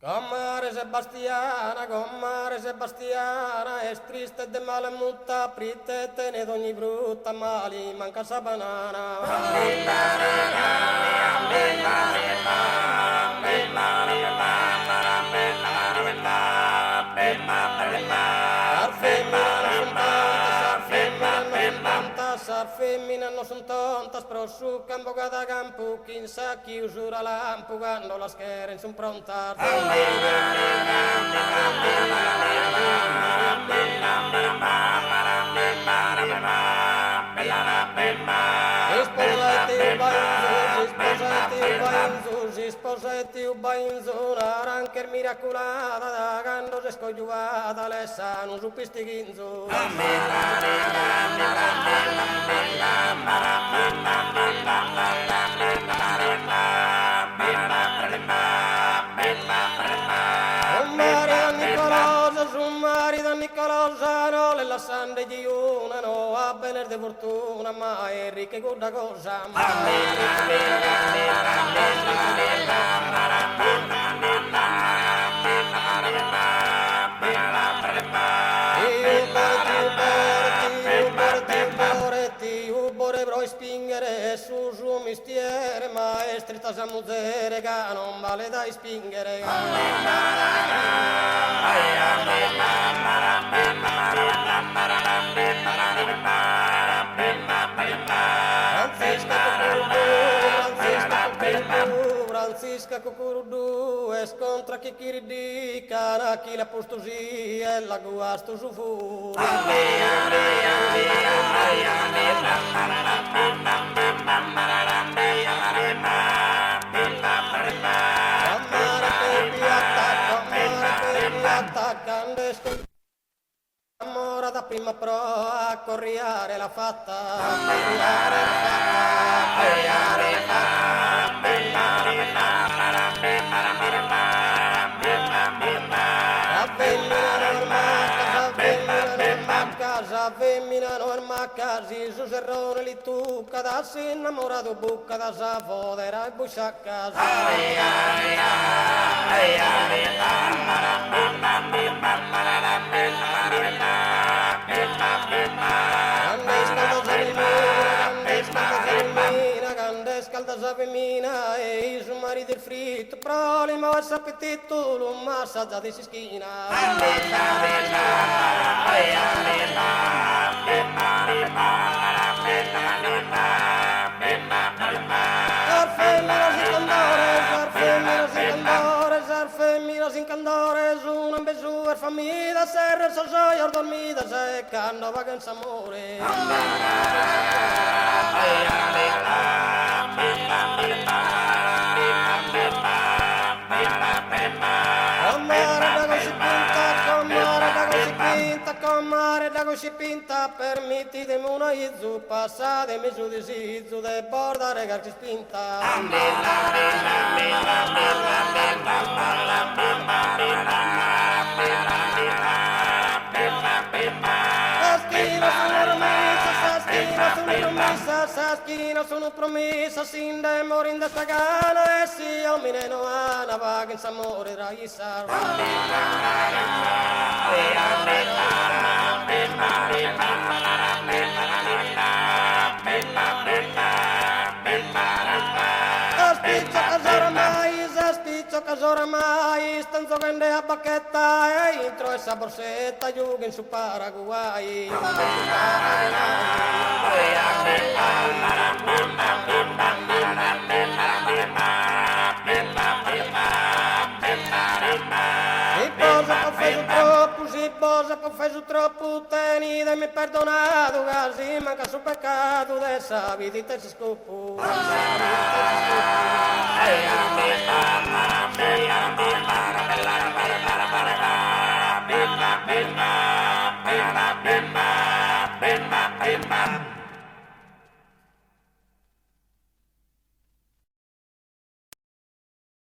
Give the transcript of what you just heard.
Comare Sebastiana, es triste de male mutta, prite tene d'ogni brutta mali, manca sa banana. Sar femmina no son tontas, però su campo cada campo, chi sa chi usura lampo, quando la schiera son pronta. Sposati u bainzo, anche miracolata, da quando si scogliuata, le sanno su pistighinzo. Su marito Nicolosa, no, le lassande di una, no, a bene di fortuna, ma è ricca e guarda cosa. Spingere su mestiere, maestri tasa musere, che non vale da spingere. Francisca Cucurudu, es contra chi ridica, chi la postosi e la guasto su fu. Amore da prima pro a corriere la fatta, casa femmina norma casi su serrone li tu cada si innamorato bucca da sa fodera e buscia a casa. Scalda sa femmina e i suoi mariti il fritto, prolima e s'appetito, l'umma assaggia di si schina. Femmina sin candore, su un besuer famiglia, serre so gioia dormita, se canno vacanza amore. Comare da così pinta, permettitemi una izzu, passatemi su di sizzu, de borda regarci spinta. Saschina sono promessa, sin de morin da sta gana, e si al mineno ana, vacanza amore raisa. Casora mai, stanno giocando a bacchetta e intro essa borsetta, gioca in su Paraguay. Si posa che fai troppo tenida e mi perdonato, casi manca su peccato, dessa vita si scopo. Bimba, bimba, bimba, bimba, bimba, bimba.